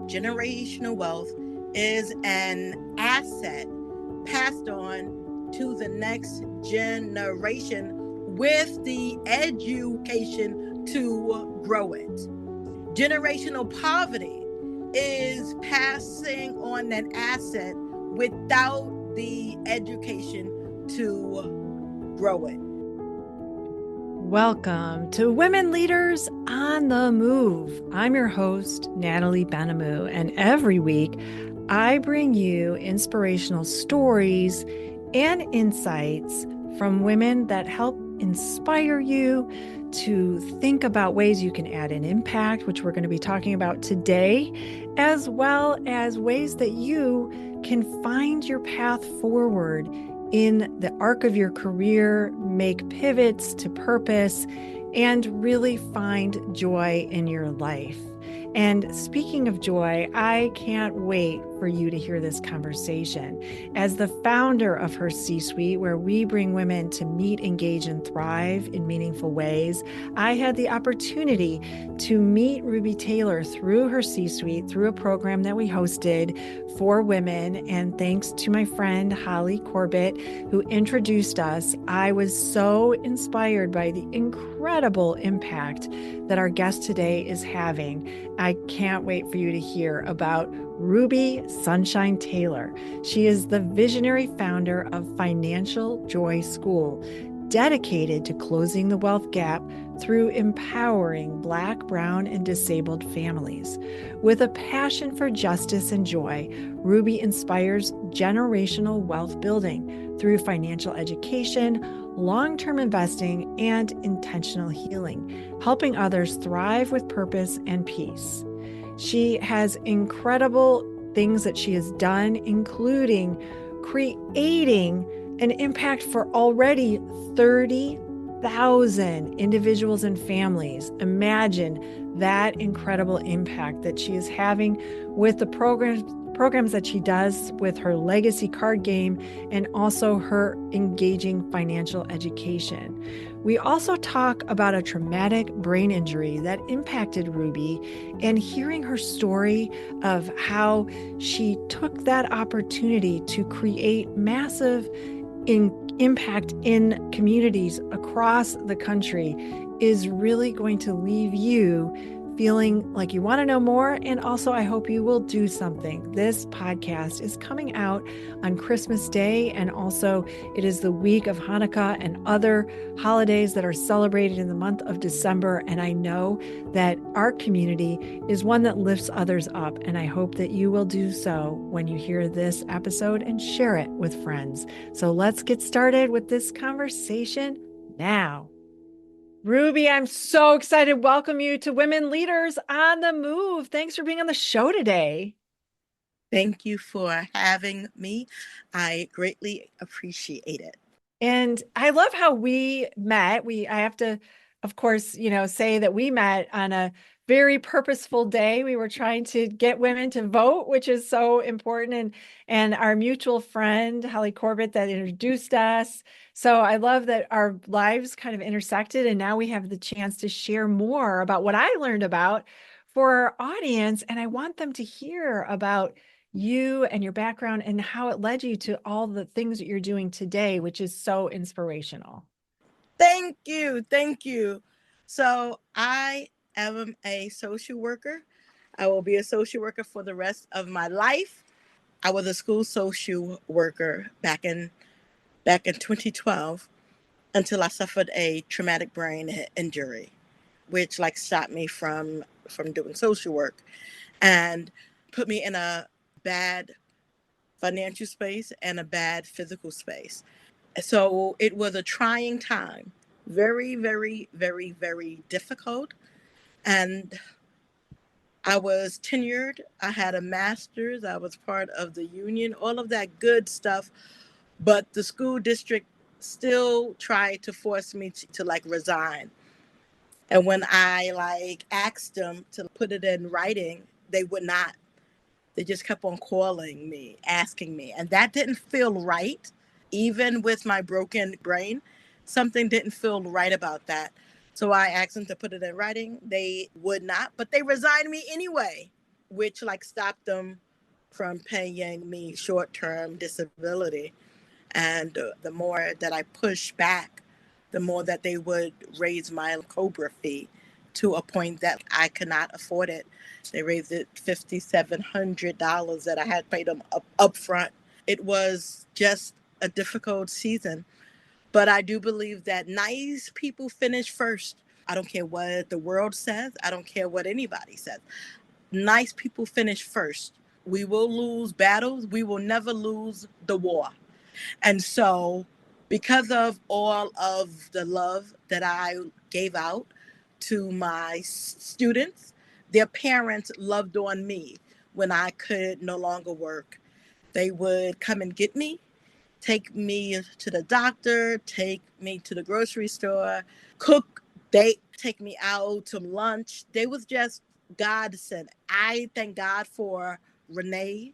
generational wealth is an asset passed on to the next generation with the education to grow it. Generational poverty is passing on that asset without the education to grow it. Welcome to Women Leaders on the Move. I'm your host, Natalie Benamou, and every week I bring you inspirational stories and insights from women that help inspire you to think about ways you can add an impact, which we're going to be talking about today, as well as ways that you can find your path forward in the arc of your career, make pivots to purpose, and really find joy in your life. And speaking of joy, I can't wait for you to hear this conversation. As the founder of Her C-Suite, where we bring women to meet, engage, and thrive in meaningful ways, I had the opportunity to meet Ruby Taylor through Her C-Suite, through a program that we hosted for women. And thanks to my friend Holly Corbett, who introduced us, I was so inspired by the incredible impact that our guest today is having. I can't wait for you to hear about Ruby SunShine Taylor. She is the visionary founder of Financial Joy School, dedicated to closing the wealth gap through empowering Black, Brown, and disabled families. With a passion for justice and joy, Ruby inspires generational wealth building through financial education, long-term investing, and intentional healing, helping others thrive with purpose and peace. She has incredible things that she has done, including creating an impact for already 30,000 individuals and families. Imagine that incredible impact that she is having with the programs that she does with her legacy card game and also her engaging financial education. We also talk about a traumatic brain injury that impacted Ruby and hearing her story of how she took that opportunity to create massive impact in communities across the country is really going to leave you feeling like you want to know more. And also, I hope you will do something. This podcast is coming out on Christmas Day, and also it is the week of Hanukkah and other holidays that are celebrated in the month of December. And I know that our community is one that lifts others up. And I hope that you will do so when you hear this episode and share it with friends. So let's get started with this conversation now. Ruby, I'm so excited to welcome you to Women Leaders on the Move. Thanks for being on the show today. Thank you for having me. I greatly appreciate it. And I love how we met. I have to, of course, say that we met on a very purposeful day. We were trying to get women to vote, which is so important. And our mutual friend, Holly Corbett, that introduced us. So I love that our lives kind of intersected. And now we have the chance to share more about what I learned about for our audience. And I want them to hear about you and your background and how it led you to all the things that you're doing today, which is so inspirational. Thank you. Thank you. So I am a social worker. I will be a social worker for the rest of my life. I was a school social worker back in 2012 until I suffered a traumatic brain injury, which stopped me from doing social work and put me in a bad financial space and a bad physical space. So it was a trying time, very, very, very, very difficult. And I was tenured. I had a master's. I was part of the union, all of that good stuff. But the school district still tried to force me to resign. And when I asked them to put it in writing, they would not. They just kept on calling me, asking me. And that didn't feel right. Even with my broken brain, something didn't feel right about that. So I asked them to put it in writing. They would not, but they resigned me anyway. which like stopped them from paying me short-term disability. And the more that I pushed back, the more that they would raise my Cobra fee to a point that I could not afford it. They raised it $5,700 that I had paid them up front. It was just a difficult season. But I do believe that nice people finish first. I don't care what the world says. I don't care what anybody says. Nice people finish first. We will lose battles. We will never lose the war. And so, because of all of the love that I gave out to my students, their parents loved on me when I could no longer work. They would come and get me, take me to the doctor, take me to the grocery store, cook, they take me out to lunch. They was just godsend. I thank God for Renee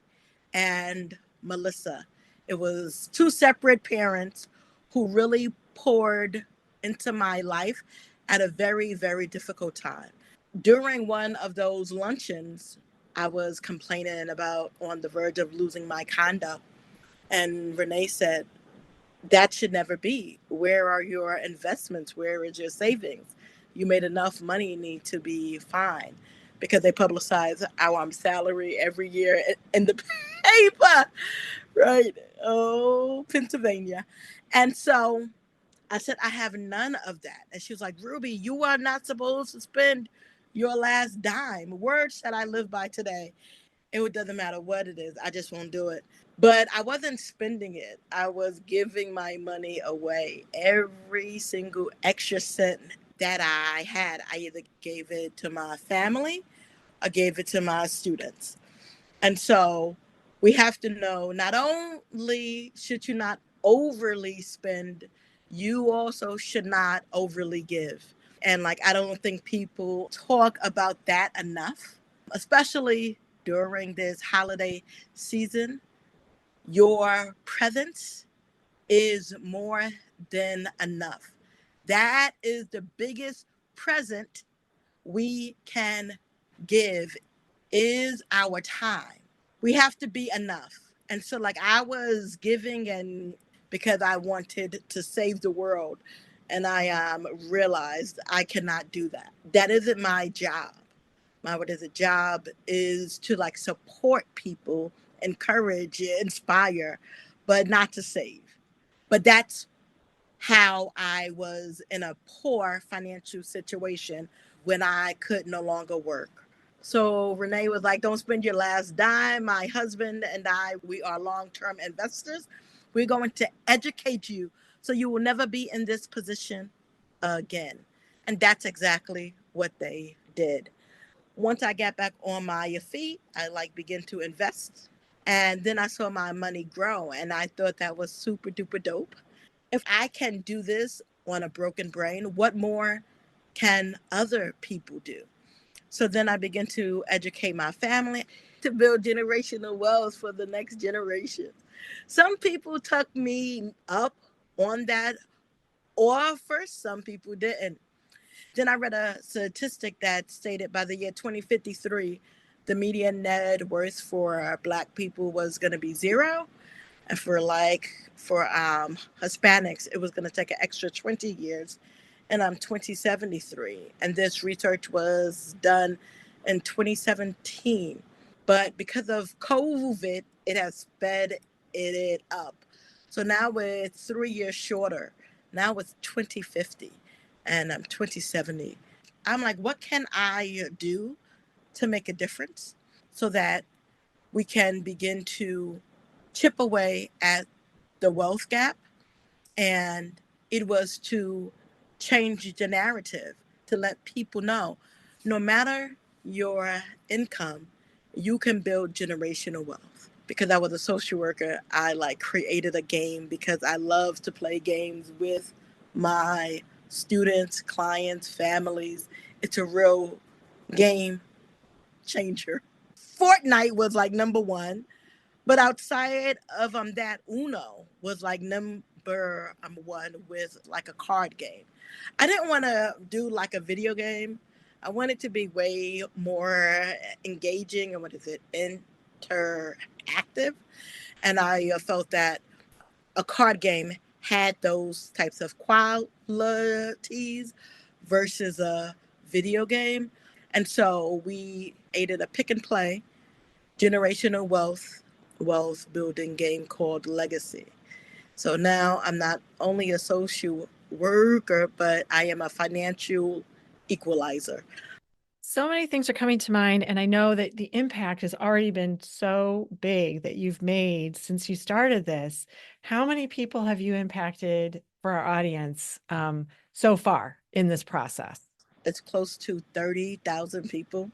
and Melissa. It was two separate parents who really poured into my life at a very, very difficult time. During one of those luncheons, I was complaining about on the verge of losing my condo. And Renee said, that should never be. Where are your investments? Where is your savings? You made enough money, need to be fine. Because they publicize our salary every year in the paper, right? Oh, Pennsylvania. And so I said, I have none of that. And she was like, Ruby, you are not supposed to spend your last dime. Words that I live by today. It doesn't matter what it is. I just won't do it. But I wasn't spending it. I was giving my money away. Every single extra cent that I had, I either gave it to my family or gave it to my students. And so we have to know not only should you not overly spend, you also should not overly give. And like, I don't think people talk about that enough, especially during this holiday season. Your presence is more than enough. That is the biggest present we can give is our time. We have to be enough. And so like I was giving and because I wanted to save the world and I realized I cannot do that. That isn't my job. My what is a job is to like support people, encourage, inspire, but not to save. But that's how I was in a poor financial situation when I could no longer work. So Renee was like, don't spend your last dime. My husband and I, we are long-term investors. We're going to educate you so you will never be in this position again. And that's exactly what they did. Once I got back on my feet, I like began to invest. And then I saw my money grow and I thought that was super duper dope. If I can do this on a broken brain, what more can other people do? So then I began to educate my family to build generational wealth for the next generation. Some people took me up on that offer, some people didn't. Then I read a statistic that stated by the year 2053, the median net worth for Black people was going to be zero. And for Hispanics, it was going to take an extra 20 years. And I'm 2073. And this research was done in 2017. But because of COVID, it has sped it up. So now it's 3 years shorter. Now it's 2050 and I'm 2070. I'm like, what can I do to make a difference so that we can begin to chip away at the wealth gap? And it was to change the narrative, to let people know no matter your income, you can build generational wealth. Because I was a social worker, I like created a game because I love to play games with my students, clients, families. It's a real game changer. Fortnite was like number one. But outside of that, Uno was like number one with like a card game. I didn't want to do like a video game. I want it to be way more engaging and what is it, interactive. And I felt that a card game had those types of qualities versus a video game. And so we created a pick and play generational wealth building game called Legacy. So now I'm not only a social worker, but I am a financial equalizer. So many things are coming to mind, and I know that the impact has already been so big that you've made since you started this. How many people have you impacted for our audience so far in this process? It's close to 30,000 people.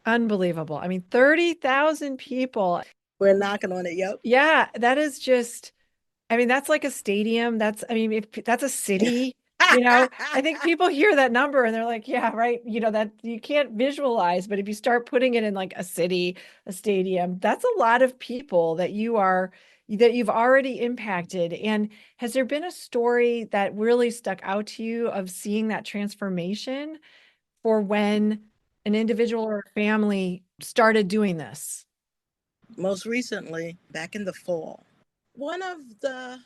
Unbelievable. I mean, 30,000 people. We're knocking on it. Yep. Yeah, that is just, I mean, that's like a stadium. I mean, if that's a city, I think people hear that number and they're like, yeah, right. That you can't visualize, but if you start putting it in like a city, a stadium, that's a lot of people that you've already impacted. And has there been a story that really stuck out to you of seeing that transformation for when an individual or a family started doing this? Most recently, back in the fall, one of the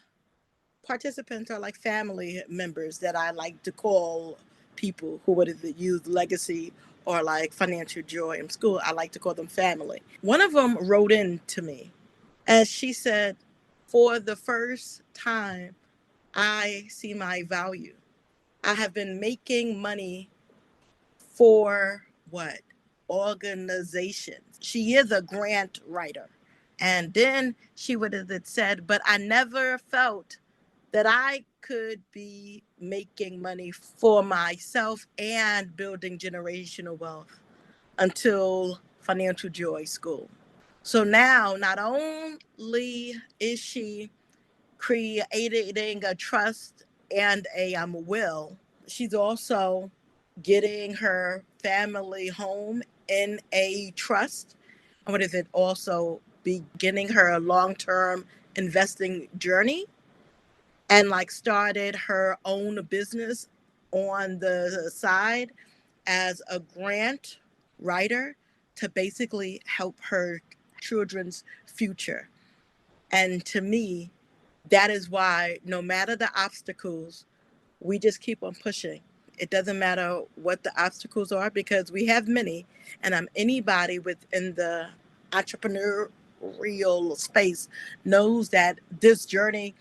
participants are like family members that I like to call people who would use legacy or like financial joy in school. I like to call them family. One of them wrote in to me and she said, for the first time, I see my value. I have been making money for what? Organizations. She is a grant writer. And then she would have said, but I never felt that I could be making money for myself and building generational wealth until Financial Joy School. So now, not only is she creating a trust and a will, she's also getting her family home in a trust. And what is it? Also beginning her long term investing journey and like started her own business on the side as a grant writer to basically help her children's future. And to me, that is why no matter the obstacles, we just keep on pushing. It doesn't matter what the obstacles are because we have many, and anybody within the entrepreneurial space knows that this journey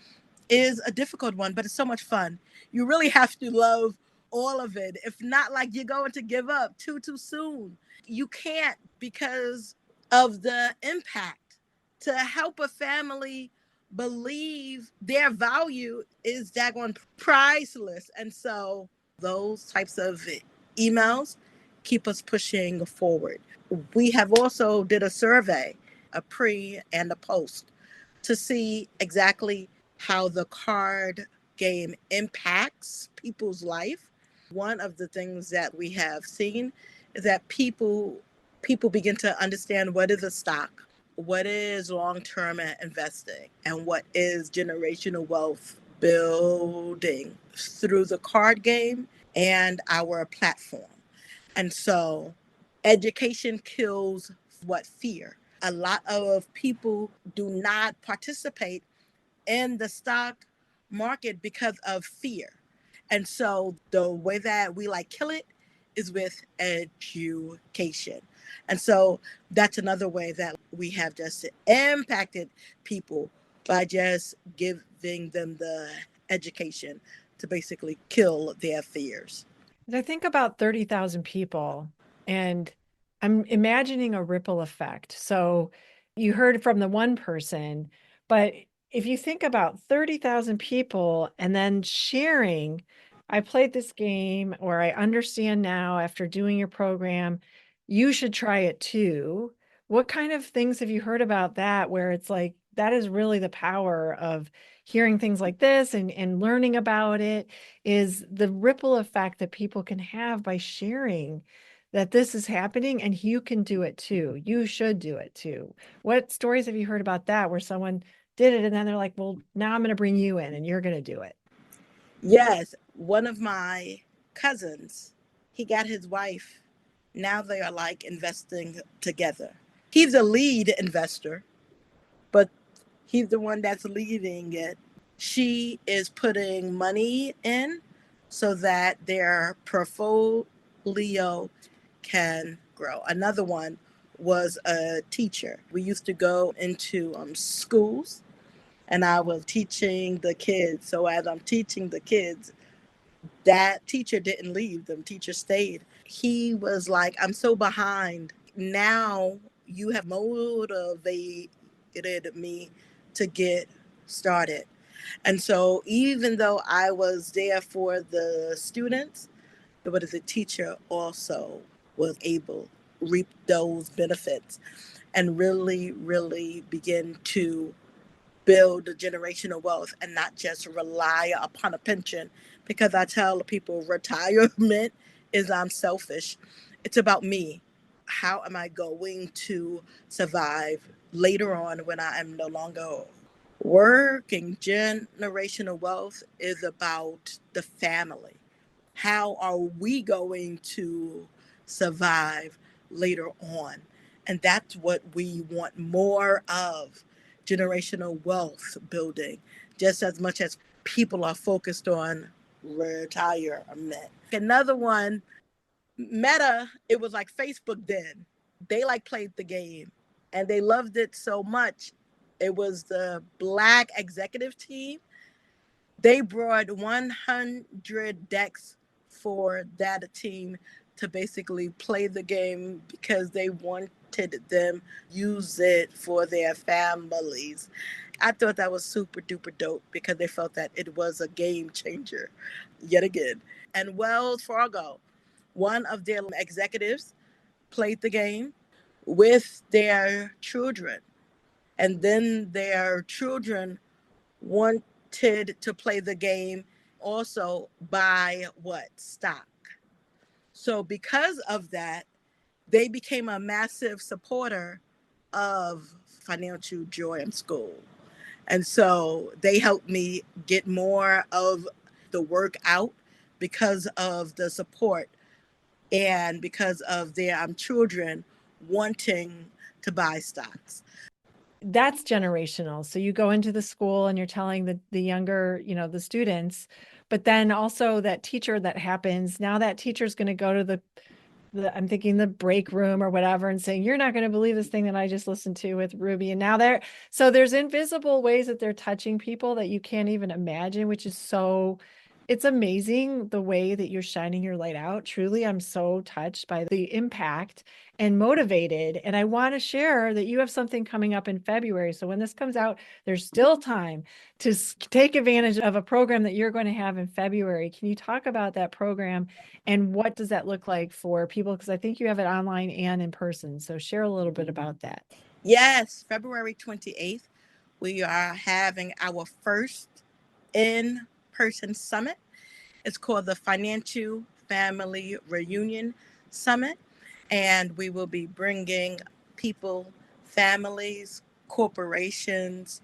is a difficult one, but it's so much fun. You really have to love all of it. If not, like you're going to give up too soon. You can't because of the impact. To help a family believe their value is daggone priceless. And so those types of emails keep us pushing forward. We have also did a survey, a pre and a post, to see exactly how the card game impacts people's life. One of the things that we have seen is that people begin to understand what is a stock, what is long-term investing, and what is generational wealth building through the card game and our platform. And so education kills what? Fear. A lot of people do not participate in the stock market because of fear. And so the way that we like kill it is with education. And so that's another way that we have just impacted people by just giving them the education to basically kill their fears. I think about 30,000 people, and I'm imagining a ripple effect. So you heard from the one person, but if you think about 30,000 people and then sharing, I played this game, or I understand now after doing your program, you should try it too. What kind of things have you heard about that where it's like that is really the power of hearing things like this and learning about it, is the ripple effect that people can have by sharing that this is happening and you can do it too. You should do it too. What stories have you heard about that where someone did it and then they're like, well, now I'm going to bring you in and you're going to do it? Yes, one of my cousins, He got his wife. Now they are like investing together. He's a lead investor, but he's the one that's leading it. She is putting money in so that their portfolio can grow. Another one was a teacher. We used to go into schools and I was teaching the kids. So as I'm teaching the kids, that teacher didn't leave, the teacher stayed. He was like, I'm so behind. Now you have motivated me to get started. And so even though I was there for the students, but as a teacher also was able to reap those benefits and really, really begin to build a generational wealth and not just rely upon a pension. Because I tell people retirement is I'm selfish. It's about me. How am I going to survive later on when I am no longer working? Generational wealth is about the family. How are we going to survive later on? And that's what we want more of, generational wealth building, just as much as people are focused on retirement. Another one, Meta, it was like Facebook then. They like played the game and they loved it so much. It was the black executive team. They brought 100 decks for that team to basically play the game because they wanted them use it for their families. I thought that was super duper dope because they felt that it was a game changer yet again. And Wells Fargo, one of their executives played the game with their children. And then their children wanted to play the game also buy what? Stock. So because of that, they became a massive supporter of financial joy in school. And so they helped me get more of the work out because of the support and because of their children wanting to buy stocks. That's generational. So you go into the school and you're telling the younger, the students, but then also that teacher that happens, now that teacher's going to go to the I'm thinking the break room or whatever and saying, you're not going to believe this thing that I just listened to with Ruby. And now so there's invisible ways that they're touching people that you can't even imagine, which is it's amazing the way that you're shining your light out. Truly, I'm so touched by the impact and motivated. And I want to share that you have something coming up in February. So when this comes out, there's still time to take advantage of a program that you're going to have in February. Can you talk about that program and what does that look like for people? Because I think you have it online and in person. So share a little bit about that. Yes, February 28th, we are having our first in person summit. It's called the Financial Family Reunion Summit. And we will be bringing people, families, corporations,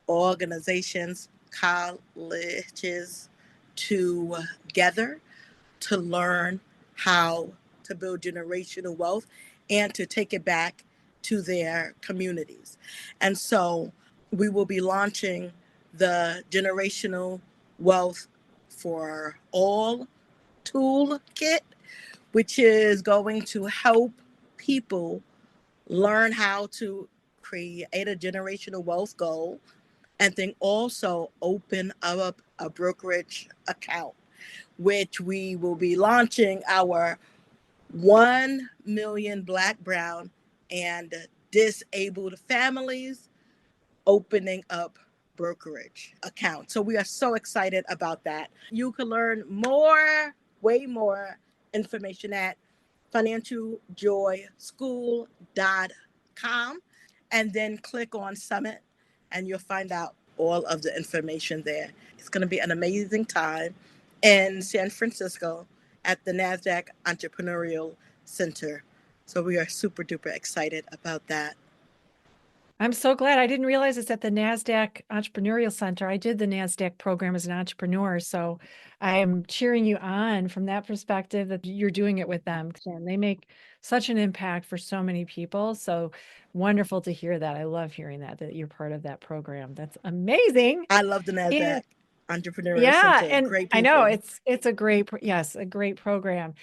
organizations, colleges together to learn how to build generational wealth and to take it back to their communities. And so we will be launching the generational wealth for all toolkit, which is going to help people learn how to create a generational wealth goal and then also open up a brokerage account, which we will be launching our 1 million Black, Brown, and disabled families opening up brokerage accounts. So we are so excited about that. You can learn more, way more information at financialjoyschool.com and then click on Summit and you'll find out all of the information there. It's going to be an amazing time in San Francisco at the NASDAQ Entrepreneurial Center. So we are super duper excited about that. I'm so glad. I didn't realize it's at the NASDAQ Entrepreneurial Center. I did the NASDAQ program as an entrepreneur. So I am cheering you on from that perspective that you're doing it with them. And they make such an impact for so many people. So wonderful to hear that. I love hearing that you're part of that program. That's amazing. I love the NASDAQ And Entrepreneurial yeah, Center. and Great I know people. it's a great yes, a great program.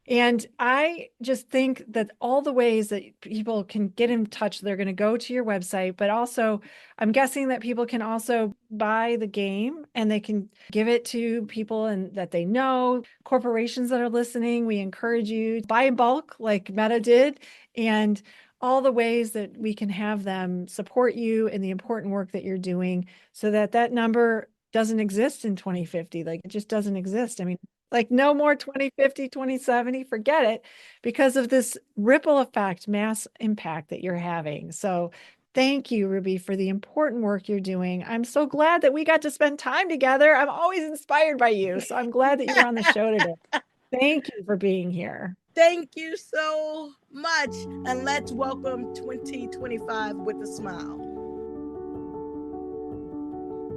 And I just think that all the ways that people can get in touch, they're going to go to your website, but also I'm guessing that people can also buy the game and they can give it to people and that they know, corporations that are listening. We encourage you to buy in bulk like Meta did, and all the ways that we can have them support you in the important work that you're doing so that that number doesn't exist in 2050. Like it just doesn't exist. I mean, like no more 2050, 2070, forget it because of this ripple effect, mass impact that you're having. So thank you, Ruby, for the important work you're doing. I'm so glad that we got to spend time together. I'm always inspired by you. So I'm glad that you're on the show today. Thank you for being here. Thank you so much. And let's welcome 2025 with a smile.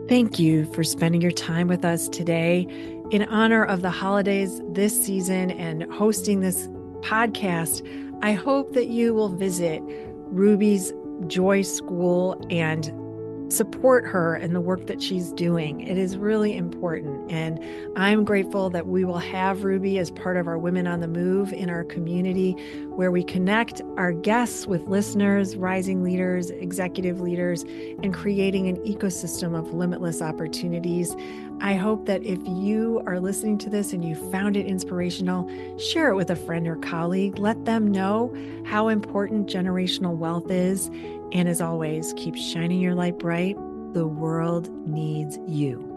Thank you for spending your time with us today in honor of the holidays this season and hosting this podcast. I hope that you will visit Ruby's Joy School and support her in the work that she's doing. It is really important. And I'm grateful that we will have Ruby as part of our Women on the Move in our community, where we connect our guests with listeners, rising leaders, executive leaders, and creating an ecosystem of limitless opportunities. I hope that if you are listening to this and you found it inspirational, share it with a friend or colleague. Let them know how important generational wealth is. And as always, keep shining your light bright. The world needs you.